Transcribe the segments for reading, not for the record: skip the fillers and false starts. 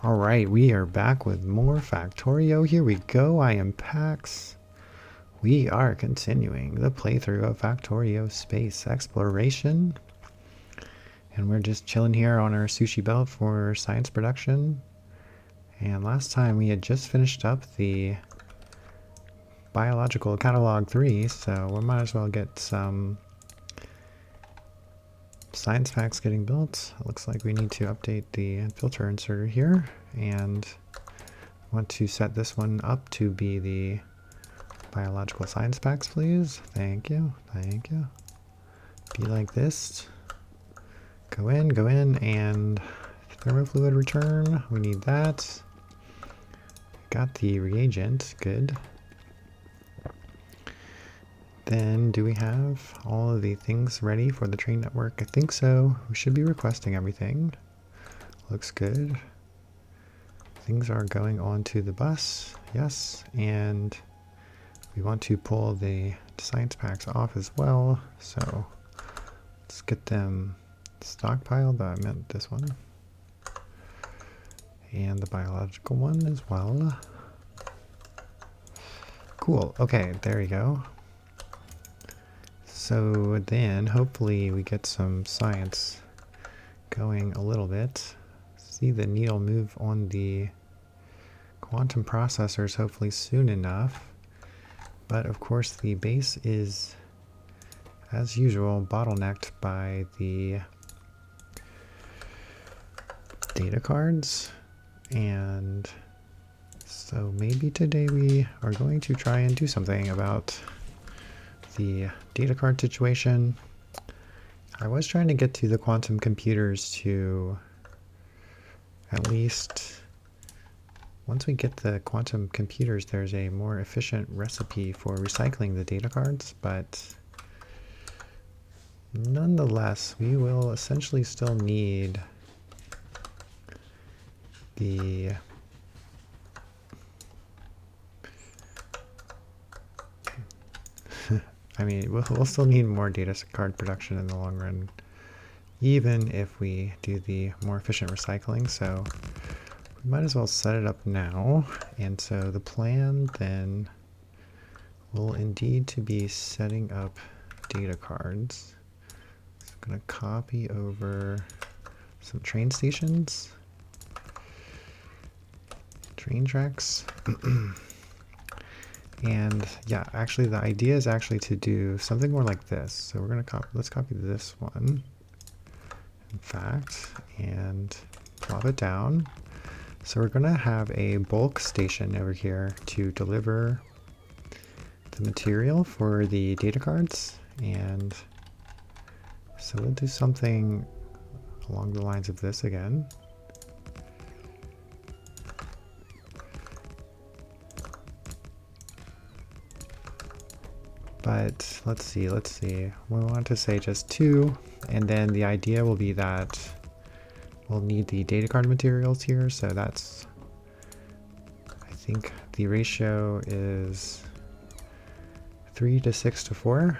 All right, we are back with more Factorio. Here we go. I am Pax. We are continuing the playthrough of Factorio Space Exploration. And we're just chilling here on our sushi belt for science production. And last time we had just finished up the Biological Catalog 3, so we might as well get some science packs getting built. It looks like we need to update the filter inserter here, and want to set this one up to be the biological science packs, please. Thank you, thank you. Be like this. Go in, and thermofluid return. We need that. Got the reagent, good. Then, do we have all of the things ready for the train network? I think so. We should be requesting everything. Looks good. Things are going on to the bus, yes, and we want to pull the science packs off as well, so let's get them stockpiled. I meant this one. And the biological one as well. Cool, okay, there you go. So then, hopefully we get some science going a little bit. See the needle move on the quantum processors hopefully soon enough. But of course the base is, as usual, bottlenecked by the data cards. And so maybe today we are going to try and do something about the data card situation. I was trying to get to the quantum computers to at least, once we get the quantum computers, there's a more efficient recipe for recycling the data cards, but nonetheless, we will essentially still need the I mean, we'll still need more data card production in the long run, even if we do the more efficient recycling, so we might as well set it up now. And so the plan then will indeed to be setting up data cards. So I'm going to copy over some train stations, train tracks. And yeah, actually the idea is actually to do something more like this. So we're going to let's copy this one, in fact, and plop it down. So we're going to have a bulk station over here to deliver the material for the data cards. And so we'll do something along the lines of this again. But let's see. We want to say just 2, and then the idea will be that we'll need the data card materials here, so that's, I think the ratio is 3 to 6 to 4.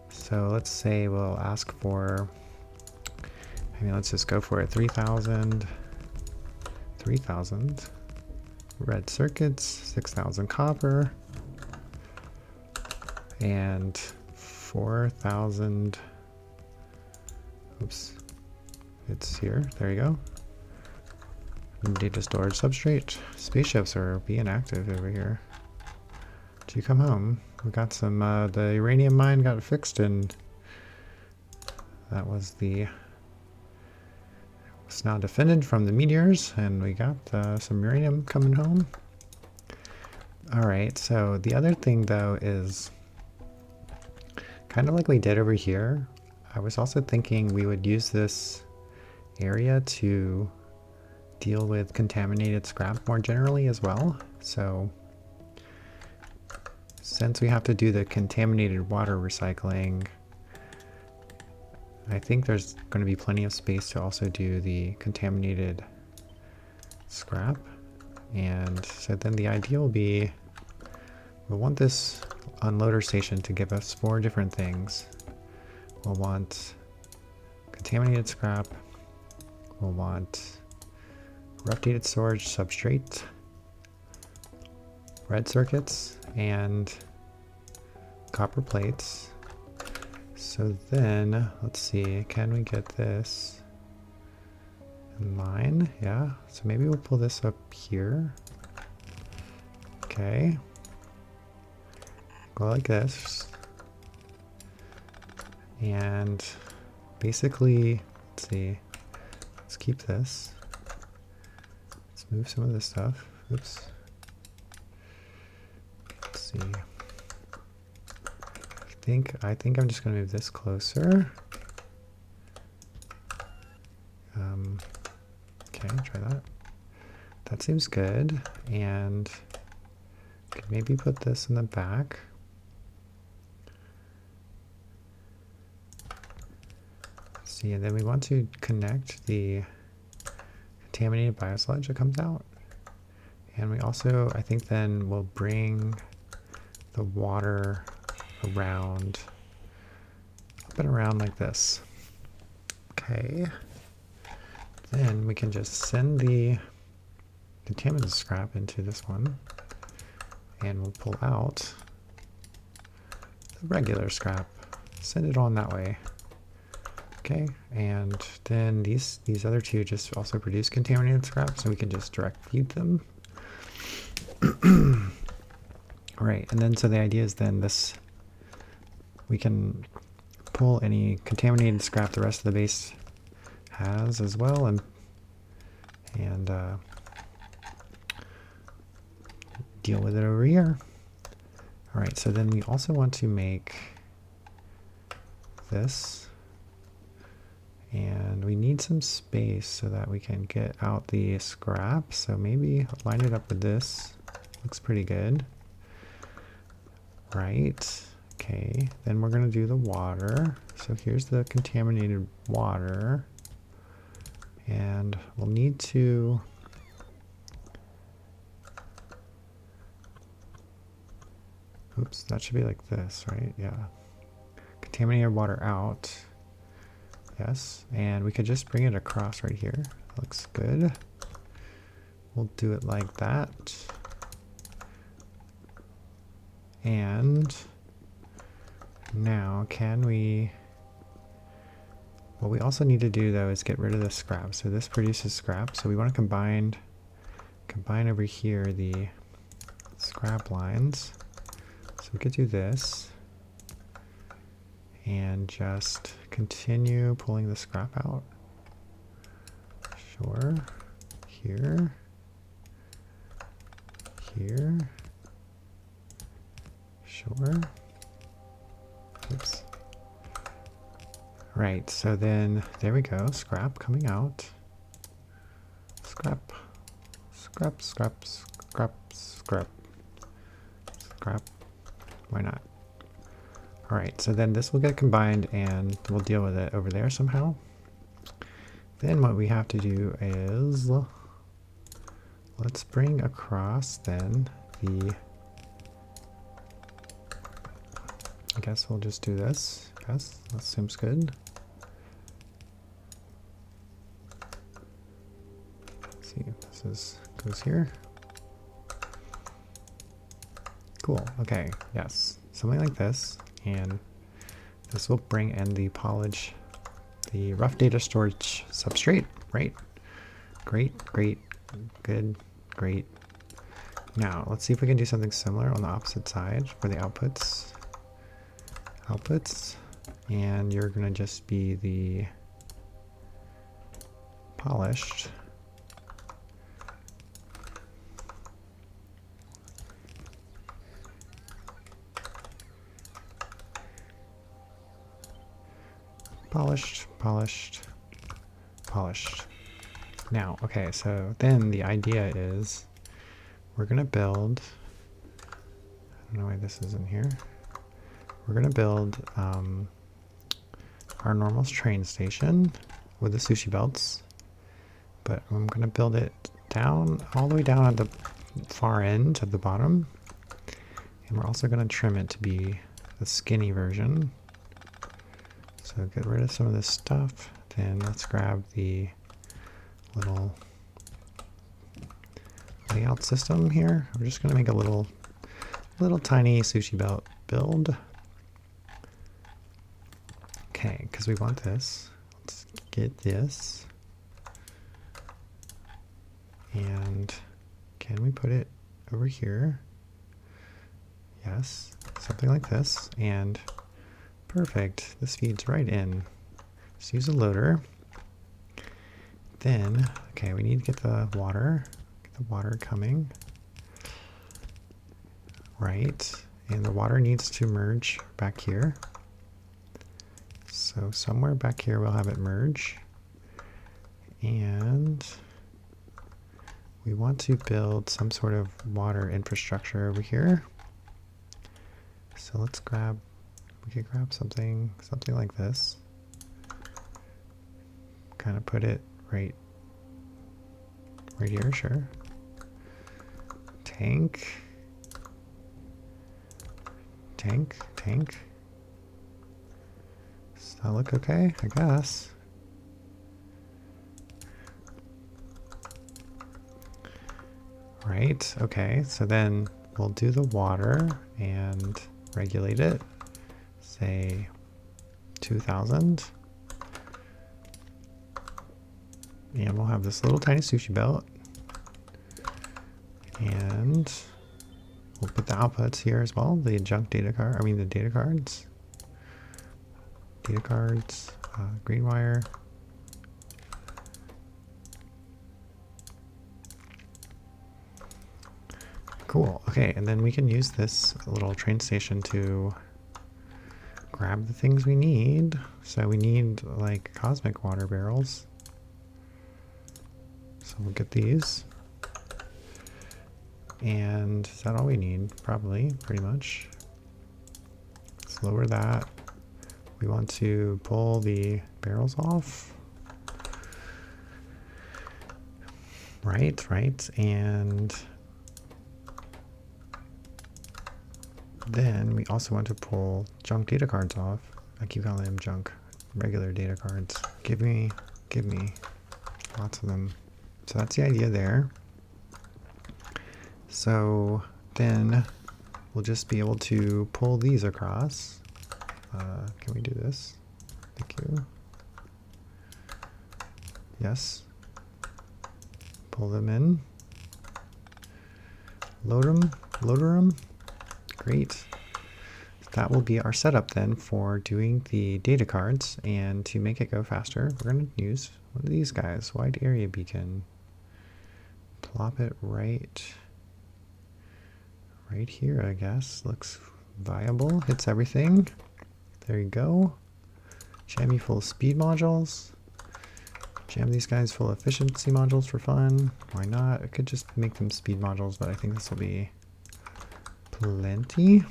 So let's say we'll ask for, I mean, let's just go for it, 3,000 red circuits, 6,000 copper, and 4,000, oops, it's here, there you go. Data storage substrate. Spaceships are being active over here. Did you come home? We got some, the uranium mine got fixed, and that was it's now defended from the meteors, and we got some uranium coming home. Alright, so the other thing though is, kind of like we did over here, I was also thinking we would use this area to deal with contaminated scrap more generally as well. So since we have to do the contaminated water recycling, I think there's going to be plenty of space to also do the contaminated scrap. And so then the idea will be, we'll want this unloader station to give us 4 different things. We'll want contaminated scrap, we'll want updated storage substrate, red circuits, and copper plates. So then, let's see, can we get this in line? Yeah, so maybe we'll pull this up here. Okay. Go like this. And basically, let's see, let's keep this. Let's move some of this stuff. Oops. Let's see. I think I'm just going to move this closer. Okay, try that. That seems good. And could maybe put this in the back. Let's see, and then we want to connect the contaminated biosludge that comes out. And we also, I think then we'll bring the water around, up and around like this. Okay. Then we can just send the contaminated scrap into this one, and we'll pull out the regular scrap, send it on that way. Okay, and then these other two just also produce contaminated scrap, so we can just direct feed them. All right, and then so the idea is then this, we can pull any contaminated scrap the rest of the base has as well, and deal with it over here. All right, so then we also want to make this, and we need some space so that we can get out the scrap. So maybe line it up with this. Looks pretty good. Right. Okay, then we're going to do the water. So here's the contaminated water. And we'll need to oops, that should be like this, right? Yeah. Contaminated water out. Yes, and we could just bring it across right here. Looks good. We'll do it like that. And now can we, what we also need to do though is get rid of the scrap. So this produces scrap, so we want to combine over here the scrap lines. So we could do this and just continue pulling the scrap out. Sure. Here. Here. Sure. Oops. Right, so then there we go. Scrap coming out. Scrap. Scrap, scrap, scrap, scrap. Scrap. Why not? Alright, so then this will get combined and we'll deal with it over there somehow. Then what we have to do is, let's bring across then the, I guess we'll just do this. Yes, that seems good. Let's see, this goes here. Cool, okay, yes. Something like this, and this will bring in the polish, the rough data storage substrate, right? Great, great, good, great. Now, let's see if we can do something similar on the opposite side for the outputs. Outputs, and you're gonna just be the polished. Polished, polished, polished. Now, okay, so then the idea is we're gonna build, I don't know why this is in here. We're gonna build our normal train station with the sushi belts, but I'm gonna build it down, all the way down at the far end at the bottom. And we're also gonna trim it to be the skinny version. So get rid of some of this stuff. Then let's grab the little layout system here. We're just going to make a little tiny sushi belt build. Okay, because we want this. Let's get this. And can we put it over here? Yes, something like this. And perfect. This feeds right in. Let's use a loader. Then, okay, we need to get the water. Get the water coming. Right. And the water needs to merge back here. So somewhere back here we'll have it merge. And we want to build some sort of water infrastructure over here. So let's grab, we could grab something like this. Kind of put it right here, sure. Tank. Does that look okay? I guess. Right, okay, so then we'll do the water and regulate it. Say 2000. And we'll have this little tiny sushi belt. And we'll put the outputs here as well, the junk data card, I mean the data cards. Data cards, green wire. Cool, okay, and then we can use this little train station to grab the things we need. So we need like cosmic water barrels. So we'll get these. And is that all we need? Probably, pretty much. Let's lower that. We want to pull the barrels off. Right, and then we also want to pull junk data cards off. I keep calling them junk, regular data cards. Give me lots of them. So that's the idea there. So then we'll just be able to pull these across. Can we do this? Thank you. Yes. Pull them in. Loader them. Great. That will be our setup then for doing the data cards. And to make it go faster, we're going to use one of these guys, wide area beacon. Plop it right here, I guess. Looks viable. Hits everything. There you go. Jam you full of speed modules. Jam these guys full of efficiency modules for fun. Why not? I could just make them speed modules, but I think this will be plenty.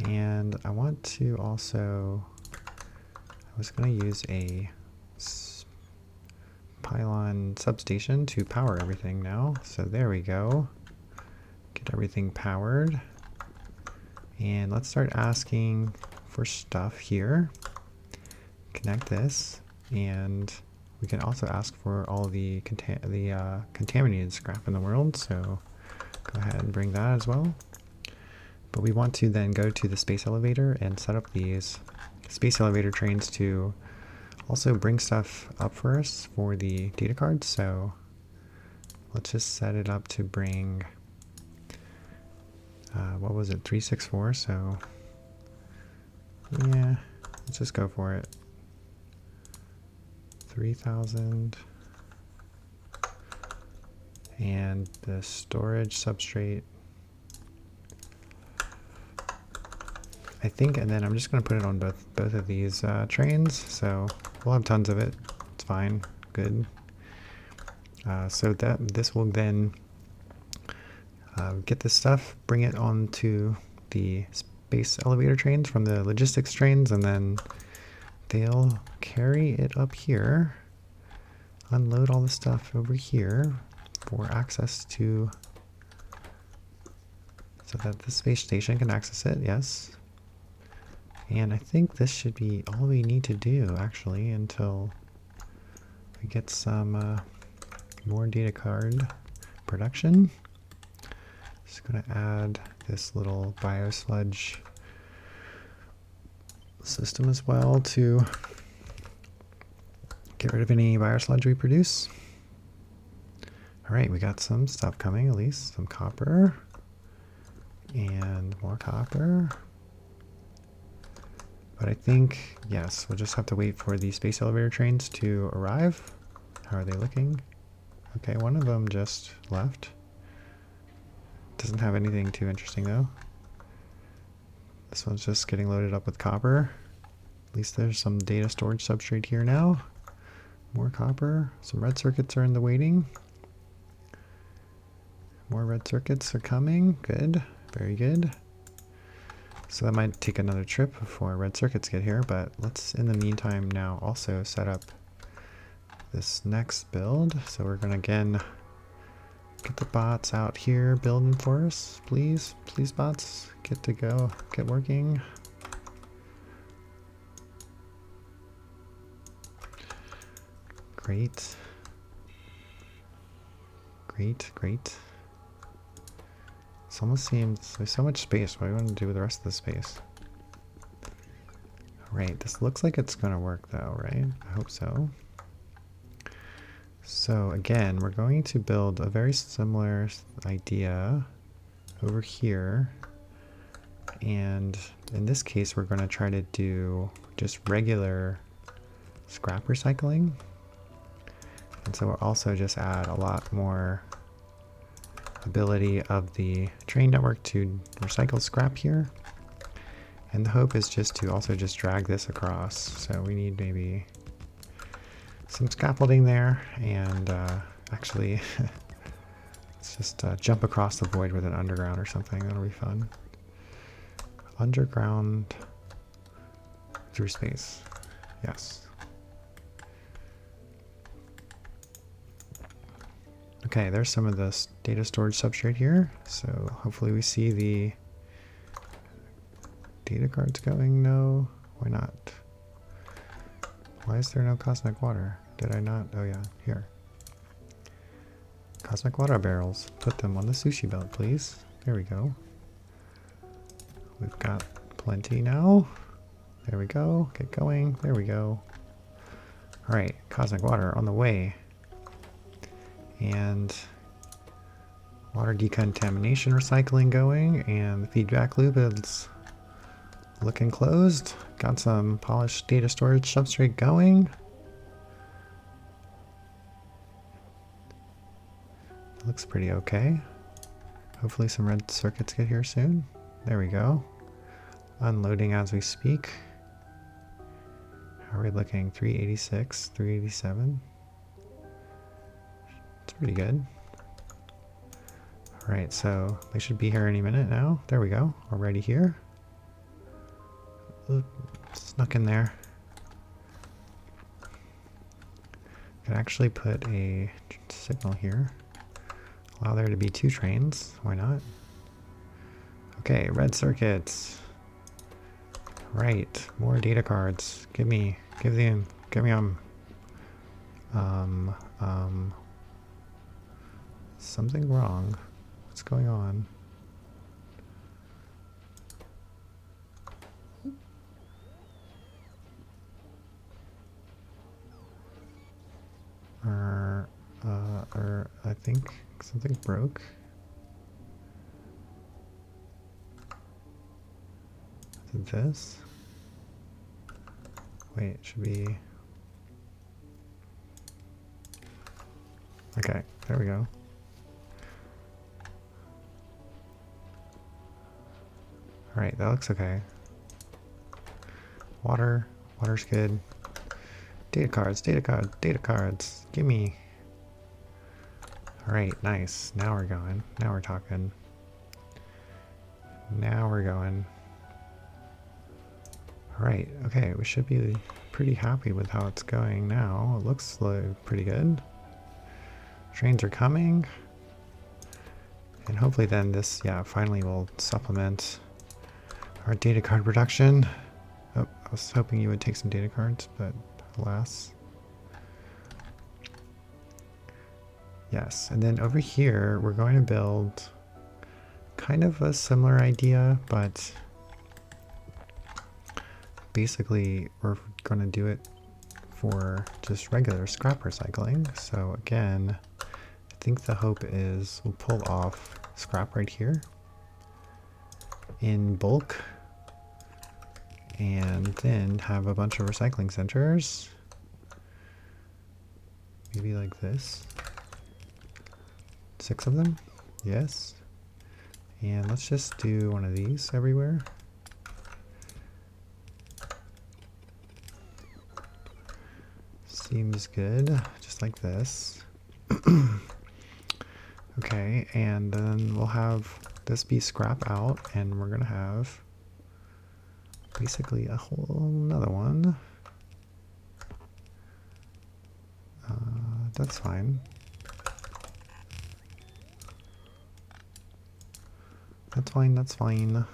And I want to also, I was going to use a pylon substation to power everything now. So there we go. Get everything powered. And let's start asking for stuff here. Connect this, and we can also ask for all the contaminated scrap in the world. So go ahead and bring that as well. But we want to then go to the space elevator and set up these space elevator trains to also bring stuff up for us for the data cards. So let's just set it up to bring, what was it, 364? So yeah, let's just go for it. 3000. And the storage substrate, I think, and then I'm just going to put it on both of these trains, so we'll have tons of it. It's fine, good. So this will then get this stuff, bring it onto the space elevator trains from the logistics trains, and then they'll carry it up here, unload all the stuff over here for access to, so that the space station can access it, yes. And I think this should be all we need to do, actually, until we get some more data card production. Just going to add this little biosludge system as well to get rid of any biosludge we produce. All right, we got some stuff coming, at least some copper and more copper. But I think, yes, we'll just have to wait for the space elevator trains to arrive. How are they looking? Okay, one of them just left. Doesn't have anything too interesting though. This one's just getting loaded up with copper. At least there's some data storage substrate here now. More copper. Some red circuits are in the waiting. More red circuits are coming. Good. Very good. So that might take another trip before red circuits get here, but let's in the meantime now also set up this next build. So we're going to again get the bots out here building for us. Please, please bots, get to go, get working. Great. Great, great. It almost seems there's so much space. What do I want to do with the rest of the space? Alright, this looks like it's going to work though, right? I hope so. So again, we're going to build a very similar idea over here. And in this case, we're going to try to do just regular scrap recycling. And so we'll also just add a lot more ability of the train network to recycle scrap here. And the hope is just to also just drag this across. So we need maybe some scaffolding there, and actually let's just jump across the void with an underground or something. That'll be fun. Underground through space. Yes. Okay, there's some of the data storage substrate here. So hopefully we see the data cards going. No, why not? Why is there no cosmic water? Did I not? Oh yeah, here. Cosmic water barrels. Put them on the sushi belt, please. There we go. We've got plenty now. There we go. Get going. There we go. Alright, cosmic water on the way. And water decontamination recycling going, and the feedback loop is looking closed. Got some polished data storage substrate going. Looks pretty okay. Hopefully some red circuits get here soon. There we go. Unloading as we speak. How are we looking? 386, 387. It's pretty good. Alright, so they should be here any minute now. There we go. Already here. Oop, snuck in there. Could actually put a signal here. Allow there to be 2 trains. Why not? Okay, red circuits. Right, more data cards. Give me something wrong. What's going on? I think something broke. Is it this? Wait, it should be... Okay, there we go. Alright, that looks okay. Water's good. Data cards, gimme. Alright, nice. Now we're going. Now we're talking. Now we're going. Alright, okay, we should be pretty happy with how it's going now. It looks like pretty good. Trains are coming. And hopefully then this, yeah, finally will supplement our data card production. Oh, I was hoping you would take some data cards, but alas. Yes, and then over here, we're going to build kind of a similar idea, but basically we're going to do it for just regular scrap recycling. So again, I think the hope is we'll pull off scrap right here in bulk and then have a bunch of recycling centers. Maybe like this. 6 of them? Yes. And let's just do one of these everywhere. Seems good, just like this. Okay, and then we'll have this be scrap out, and we're gonna have basically a whole another one. That's fine. That's fine, that's fine.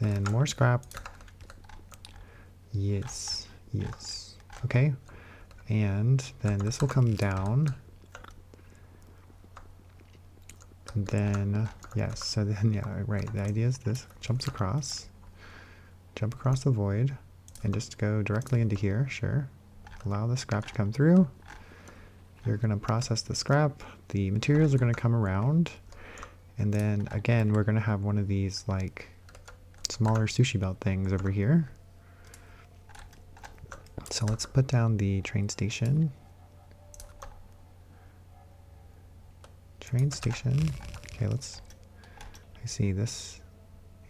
Then more scrap. Yes, yes. Okay, and then this will come down. And then, yes, so then, yeah, right, the idea is this jump across the void, and just go directly into here, sure. Allow the scrap to come through. You're going to process the scrap. The materials are going to come around. And then, again, we're going to have one of these, like, smaller sushi belt things over here. So let's put down the train station. Train station. Okay, let's... I see this.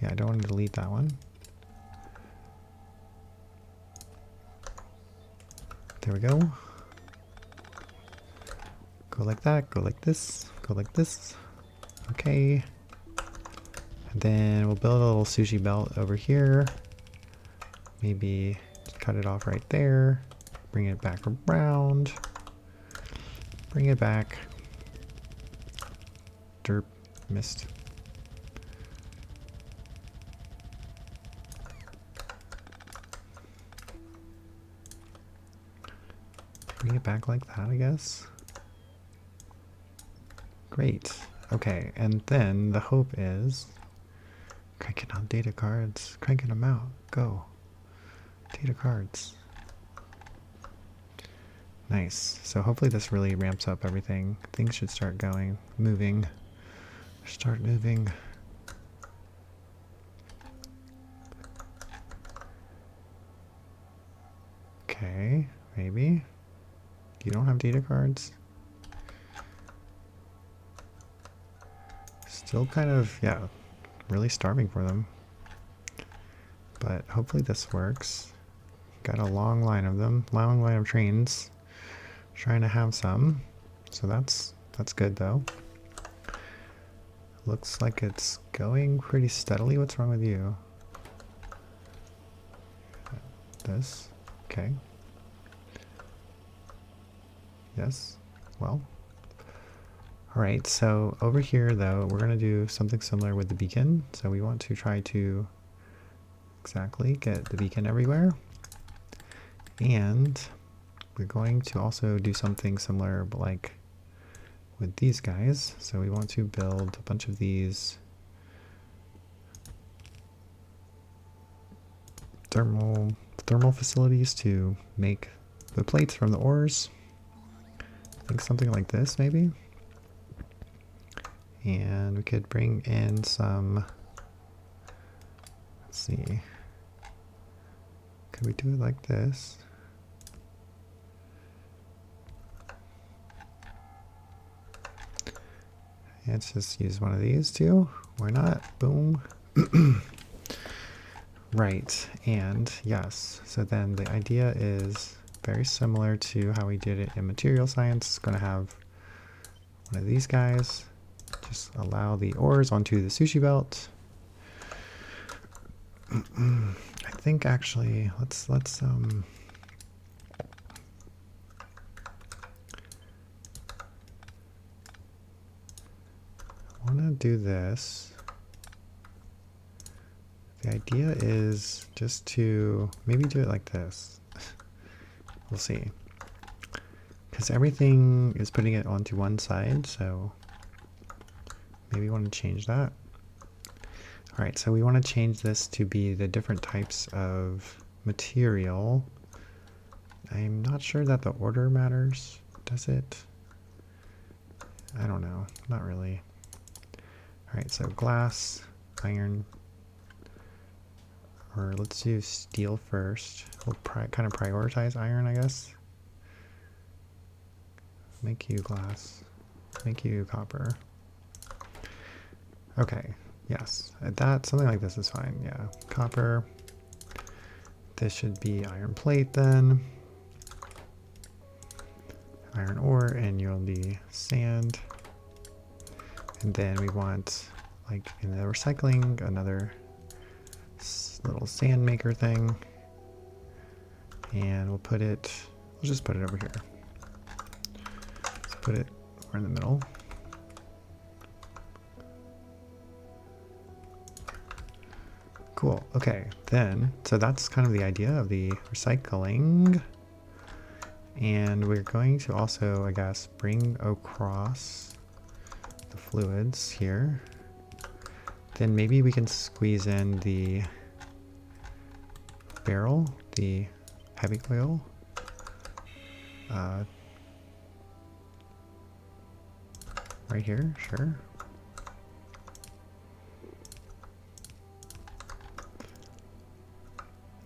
Yeah, I don't want to delete that one. There we go. Go like that, go like this, go like this. Okay. And then we'll build a little sushi belt over here. Maybe cut it off right there. Bring it back around. Bring it back. Derp. Missed. Bring it back like that, I guess. Great. Okay, and then the hope is cranking out data cards. Cranking them out. Go. Data cards. Nice. So hopefully this really ramps up everything. Things should start going, moving. Start moving. Okay, maybe. You don't have data cards? Still kind of, yeah, really starving for them. But hopefully this works. Got a long line of them, long line of trains. Trying to have some. So that's good though. Looks like it's going pretty steadily. What's wrong with you? This. Okay. Yes. Well. Alright, so over here though, we're going to do something similar with the beacon. So we want to try to exactly get the beacon everywhere. And we're going to also do something similar, but like with these guys. So we want to build a bunch of these thermal facilities to make the plates from the ores. I think something like this maybe. And we could bring in some, let's see, could we do it like this? Let's just use one of these too. Why not? Boom. Right, and yes, so then the idea is very similar to how we did it in material science. It's going to have one of these guys. Just allow the ores onto the sushi belt. I think actually, let's I want to do this. The idea is just to maybe do it like this. We'll see. because everything is putting it onto one side, so maybe we want to change that. All right, so we want to change this to be the different types of material. I'm not sure that the order matters, does it? I don't know, not really. All right, so glass, iron, or let's do steel first. We'll kind of prioritize iron, I guess. Make you glass, make you copper. Okay, yes, that something like this is fine. Yeah, copper. This should be iron plate then. Iron ore, and you'll be sand. And then we want, like in the recycling, another little sand maker thing. And we'll just put it over here. Let's put it right in the middle. Cool, okay, then, so that's kind of the idea of the recycling. And we're going to also, I guess, bring across the fluids here. Then maybe we can squeeze in the barrel, the heavy oil. Right here, sure.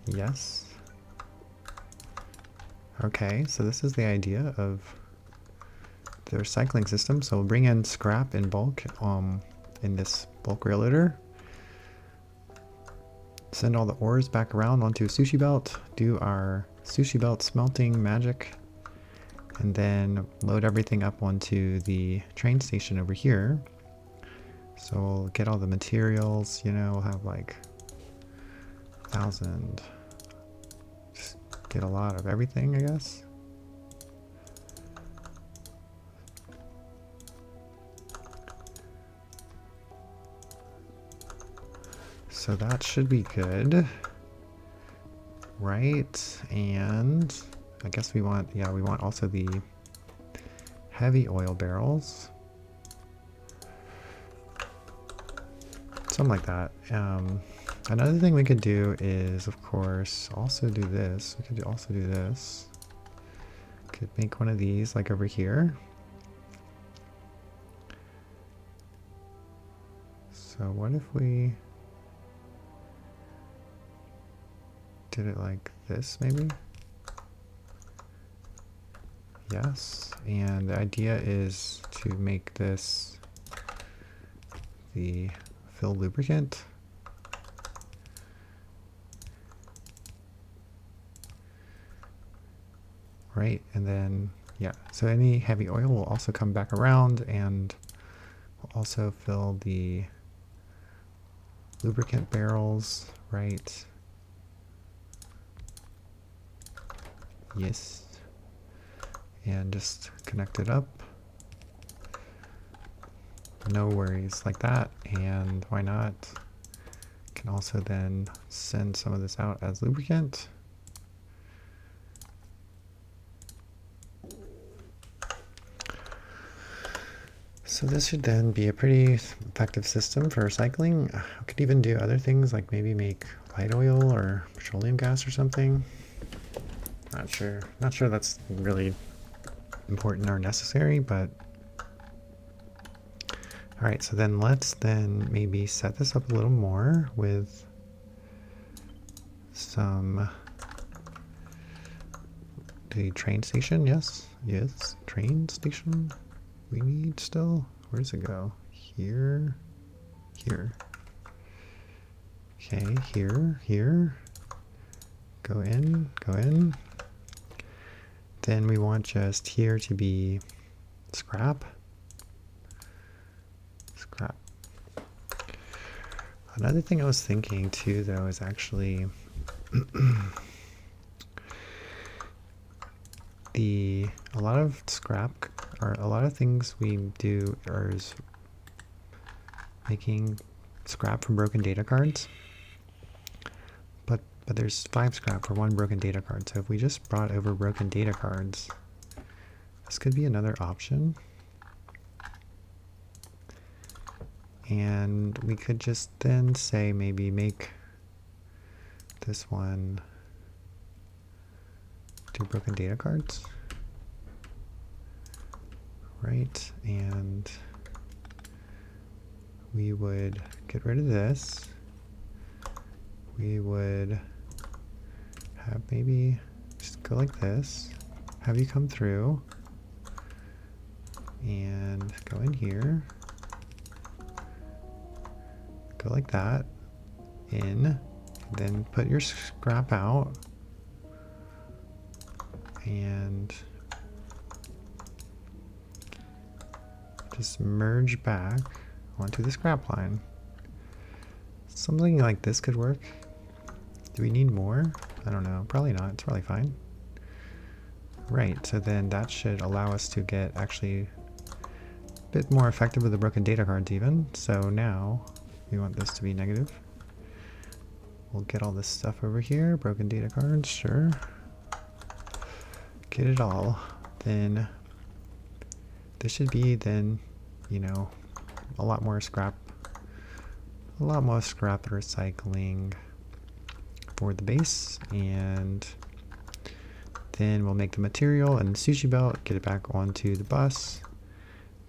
Yes. Okay, so this is the idea of the recycling system. So we'll bring in scrap in bulk in this bulk rail loader. Send all the ores back around onto a sushi belt. Do our sushi belt smelting magic. And then load everything up onto the train station over here. So we'll get all the materials, you know, we'll have like 1,000. Just get a lot of everything, I guess. So that should be good. Right, and I guess we want, yeah, we want also the heavy oil barrels. Something like that. Another thing we could do is, of course, also do this. We could also do this. Could make one of these like over here. So what if we did it like this maybe? Yes, and the idea is to make this the fill lubricant. Right, and then, yeah, so any heavy oil will also come back around and will also fill the lubricant barrels, right? Yes. And just connect it up. No worries like that. And why not? Can also then send some of this out as lubricant. So this should then be a pretty effective system for recycling. I could even do other things like maybe make light oil or petroleum gas or something. Not sure. Not sure that's really important or necessary, but all right, so then let's then maybe set this up a little more with some the train station. Yes, train station. We need still, where does it go? Here. Okay, here. Go in. Then we want just here to be scrap. Another thing I was thinking too, though, is actually a lot of scrap, or a lot of things we do is making scrap from broken data cards. But there's 5 scrap for 1 broken data card. So if we just brought over broken data cards, this could be another option. And we could just then say maybe make this one do broken data cards. Right, and we would get rid of this. We would have maybe just go like this, have you come through, and go in here, go like that, in, then put your scrap out, and just merge back onto the scrap line. Something like this could work. Do we need more? I don't know. Probably not. It's probably fine. Right, so then that should allow us to get actually a bit more effective with the broken data cards even. So now we want this to be negative. We'll get all this stuff over here. Broken data cards, sure. Get it all. Then this should be then, you know, a lot more scrap recycling for the base, and then we'll make the material and the sushi belt, get it back onto the bus.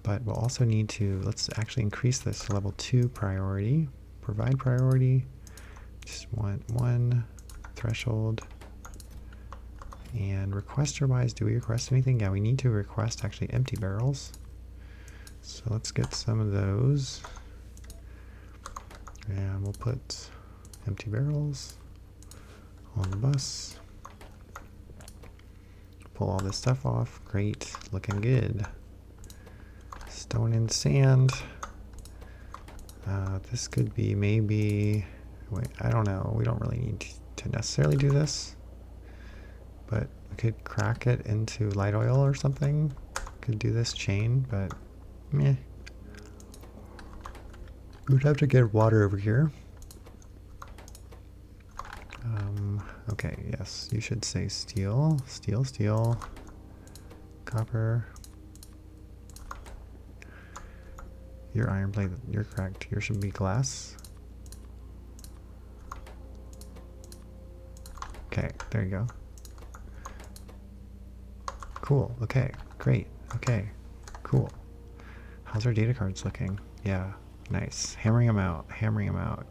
But we'll also need to, let's actually increase this to level 2 priority. Provide priority. Just want 1 threshold. And requester wise, do we request anything? Yeah, we need to request actually empty barrels. So let's get some of those. And we'll put empty barrels on the bus. Pull all this stuff off. Great, looking good. Stone and sand. This could be maybe, wait, I don't know. We don't really need to necessarily do this. But we could crack it into light oil or something. Could do this chain, but meh. We'd have to get water over here. Okay, yes, you should say steel, steel, steel, copper. Your iron plate, you're correct. Here should be glass. Okay, there you go. Cool, okay, great, okay, cool. How's our data cards looking? Yeah, nice. Hammering them out,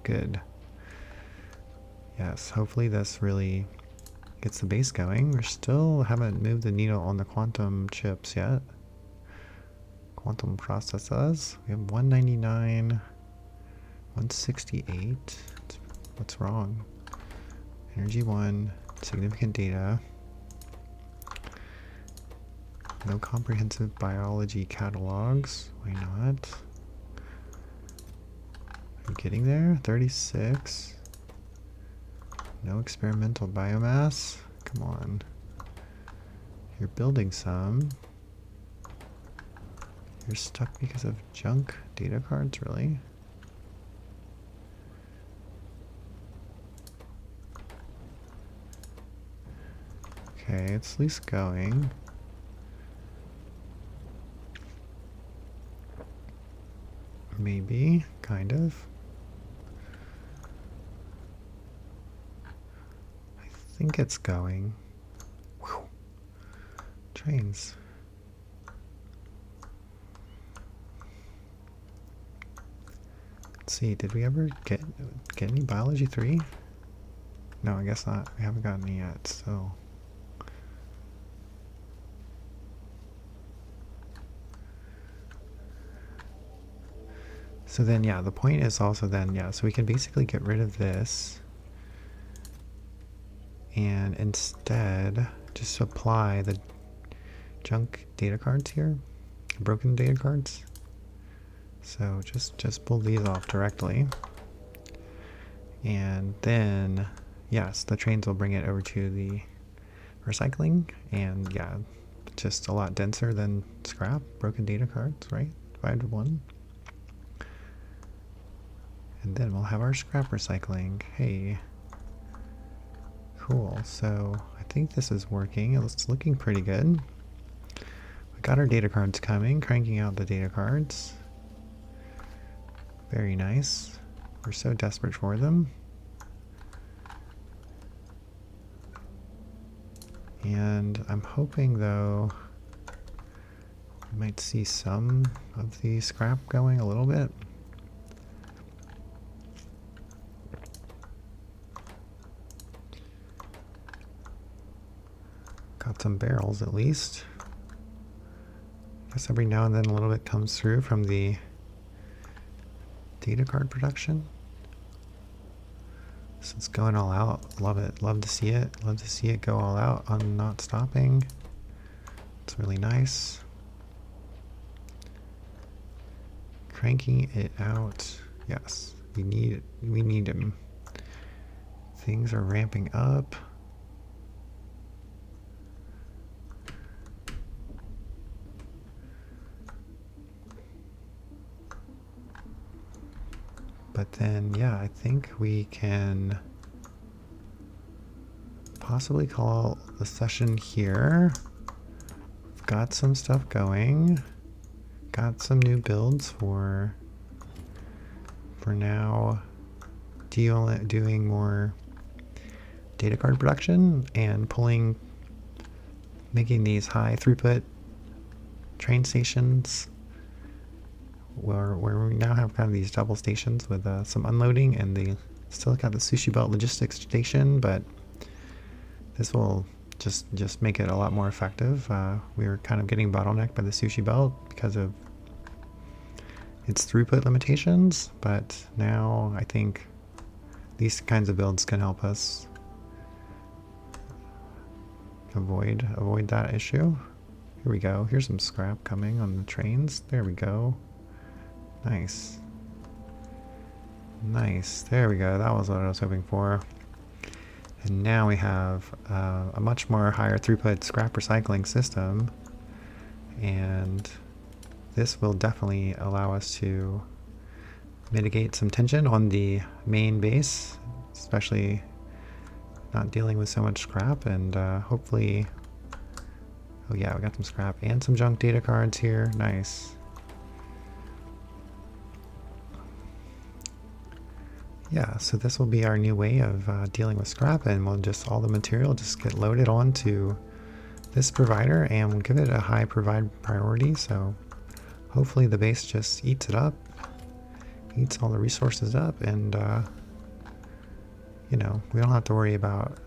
good. Yes, hopefully this really gets the base going. We still haven't moved the needle on the quantum chips yet. Quantum processors. We have 199, 168. What's wrong? Energy 1, significant data. No comprehensive biology catalogs. Why not? Are you getting there? 36. No experimental biomass. Come on. You're building some. You're stuck because of junk data cards, really? Okay, it's at least going. Maybe, kind of. I think it's going. Whew. Trains. Let's see, did we ever get any biology 3? No, I guess not. We haven't gotten any yet, so. So then, yeah, the point is also then, yeah, so we can basically get rid of this and instead just apply the junk data cards here, broken data cards. So just pull these off directly. And then, yes, the trains will bring it over to the recycling. And yeah, just a lot denser than scrap, broken data cards, right? 5 to 1. And then we'll have our scrap recycling. Hey. Cool. So I think this is working. It's looking pretty good. We got our data cards coming, cranking out the data cards. Very nice. We're so desperate for them. And I'm hoping, though, we might see some of the scrap going a little bit. Got some barrels at least. I guess every now and then a little bit comes through from the data card production. So it's going all out. Love it. Love to see it. Love to see it go all out on not stopping. It's really nice. Cranking it out. Yes, we need it. We need him. Things are ramping up. But then, yeah, I think we can possibly call the session here. We've got some stuff going. Got some new builds for now doing more data card production and making these high throughput train stations where we now have kind of these double stations with some unloading, and they still got the Sushi Belt logistics station, but this will just make it a lot more effective. We were kind of getting bottlenecked by the Sushi Belt because of its throughput limitations, but now I think these kinds of builds can help us avoid that issue. Here we go. Here's some scrap coming on the trains. There we go. Nice. Nice. There we go. That was what I was hoping for. And now we have a much more higher throughput scrap recycling system. And this will definitely allow us to mitigate some tension on the main base, especially not dealing with so much scrap. And hopefully, oh yeah, we got some scrap and some junk data cards here. Nice. Yeah, so this will be our new way of dealing with scrap, and we'll all the material just get loaded onto this provider, and we'll give it a high priority. So hopefully the base just eats it up, eats all the resources up, and you know, we don't have to worry about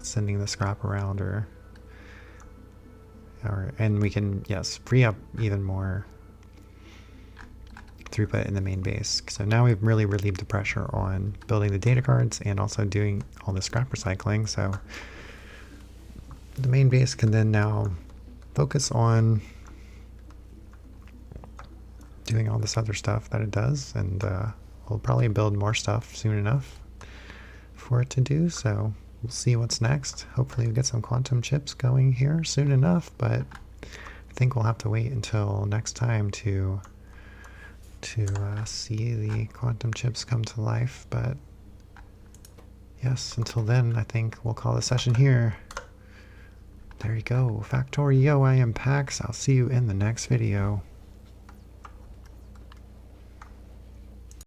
sending the scrap around, and we can, yes, free up even more throughput in the main base. So now we've really relieved the pressure on building the data cards and also doing all the scrap recycling. So the main base can then now focus on doing all this other stuff that it does, and we'll probably build more stuff soon enough for it to do. So we'll see what's next. Hopefully we get some quantum chips going here soon enough, but I think we'll have to wait until next time to see the quantum chips come to life. But yes, until then, I think we'll call the session here. There you go. Factorio, I am Pax. I'll see you in the next video.